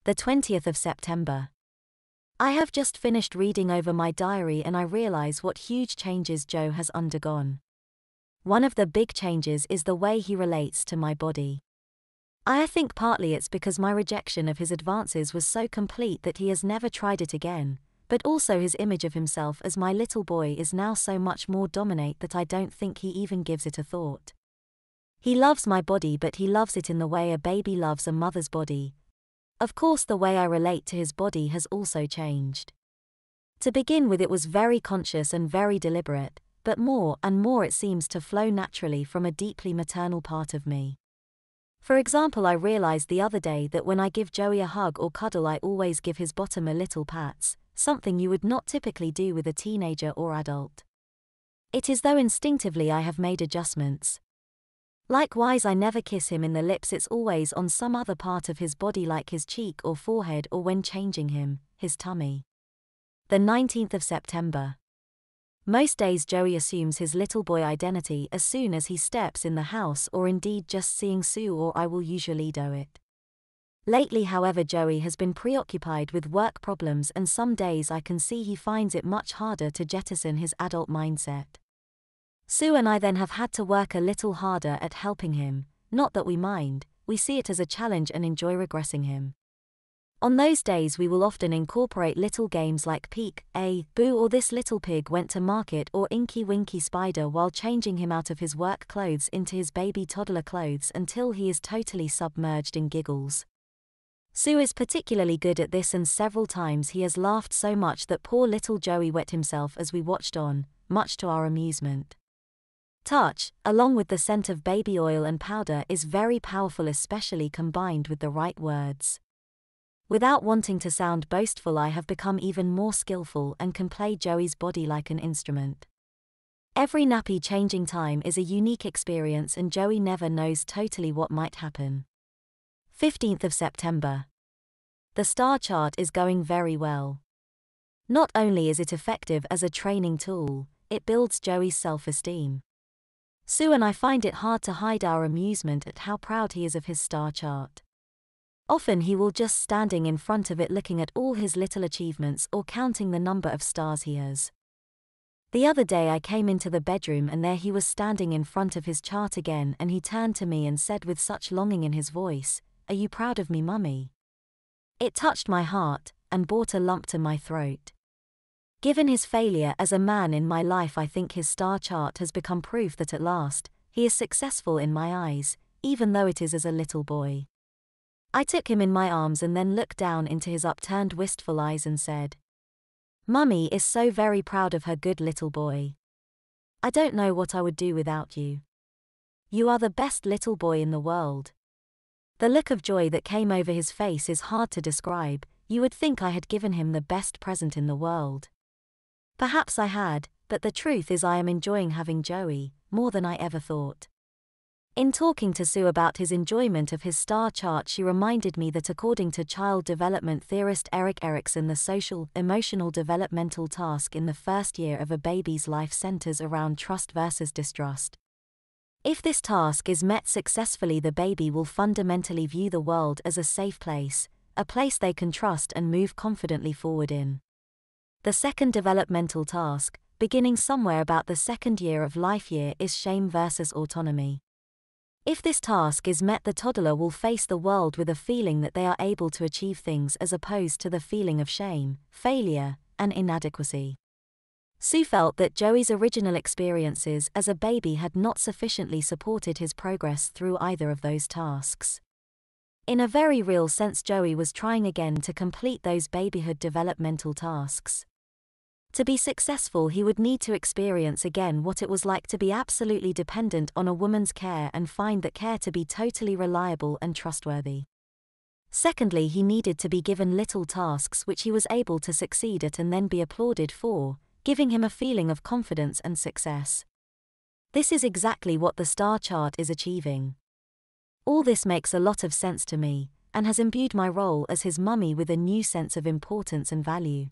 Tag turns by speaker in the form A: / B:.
A: The 20th of September. I have just finished reading over my diary and I realize what huge changes Joe has undergone. One of the big changes is the way he relates to my body. I think partly it's because my rejection of his advances was so complete that he has never tried it again, but also his image of himself as my little boy is now so much more dominant that I don't think he even gives it a thought. He loves my body, but he loves it in the way a baby loves a mother's body. Of course, the way I relate to his body has also changed. To begin with, it was very conscious and very deliberate, but more and more it seems to flow naturally from a deeply maternal part of me. For example, I realized the other day that when I give Joey a hug or cuddle, I always give his bottom a little pats, something you would not typically do with a teenager or adult. It is though instinctively I have made adjustments. Likewise, I never kiss him in the lips, it's always on some other part of his body like his cheek or forehead, or when changing him, his tummy. The 19th of September. Most days Joey assumes his little boy identity as soon as he steps in the house, or indeed just seeing Sue or I will usually do it. Lately, however, Joey has been preoccupied with work problems and some days I can see he finds it much harder to jettison his adult mindset. Sue and I then have had to work a little harder at helping him, not that we mind, we see it as a challenge and enjoy regressing him. On those days we will often incorporate little games like Peek, Boo, or This Little Pig Went to Market, or Inky Winky Spider, while changing him out of his work clothes into his baby toddler clothes until he is totally submerged in giggles. Sue is particularly good at this, and several times he has laughed so much that poor little Joey wet himself as we watched on, much to our amusement. Touch, along with the scent of baby oil and powder, is very powerful, especially combined with the right words. Without wanting to sound boastful, I have become even more skillful and can play Joey's body like an instrument. Every nappy changing time is a unique experience and Joey never knows totally what might happen. 15th of September. The star chart is going very well. Not only is it effective as a training tool, it builds Joey's self-esteem. Sue and I find it hard to hide our amusement at how proud he is of his star chart. Often he will just standing in front of it looking at all his little achievements or counting the number of stars he has. The other day I came into the bedroom and there he was standing in front of his chart again, and he turned to me and said with such longing in his voice, "Are you proud of me, Mummy?" It touched my heart and brought a lump to my throat. Given his failure as a man in my life, I think his star chart has become proof that at last, he is successful in my eyes, even though it is as a little boy. I took him in my arms and then looked down into his upturned wistful eyes and said, "Mummy is so very proud of her good little boy. I don't know what I would do without you. You are the best little boy in the world." The look of joy that came over his face is hard to describe. You would think I had given him the best present in the world. Perhaps I had, but the truth is I am enjoying having Joey, more than I ever thought. In talking to Sue about his enjoyment of his star chart, she reminded me that according to child development theorist Erik Erikson, the social, emotional developmental task in the first year of a baby's life centers around trust versus distrust. If this task is met successfully, the baby will fundamentally view the world as a safe place, a place they can trust and move confidently forward in. The second developmental task, beginning somewhere about the second year of life year, is shame versus autonomy. If this task is met, the toddler will face the world with a feeling that they are able to achieve things as opposed to the feeling of shame, failure, and inadequacy. Sue felt that Joey's original experiences as a baby had not sufficiently supported his progress through either of those tasks. In a very real sense, Joey was trying again to complete those babyhood developmental tasks. To be successful, he would need to experience again what it was like to be absolutely dependent on a woman's care and find that care to be totally reliable and trustworthy. Secondly, he needed to be given little tasks which he was able to succeed at and then be applauded for, giving him a feeling of confidence and success. This is exactly what the star chart is achieving. All this makes a lot of sense to me, and has imbued my role as his mummy with a new sense of importance and value.